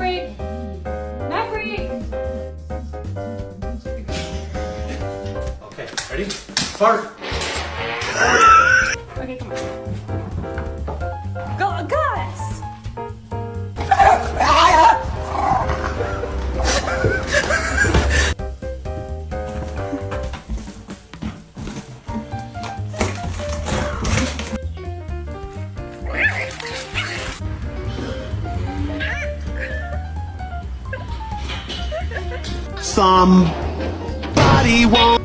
break. Nap break. Okay, ready? Fart. Okay, come on. Go, Gus. Somebody won't.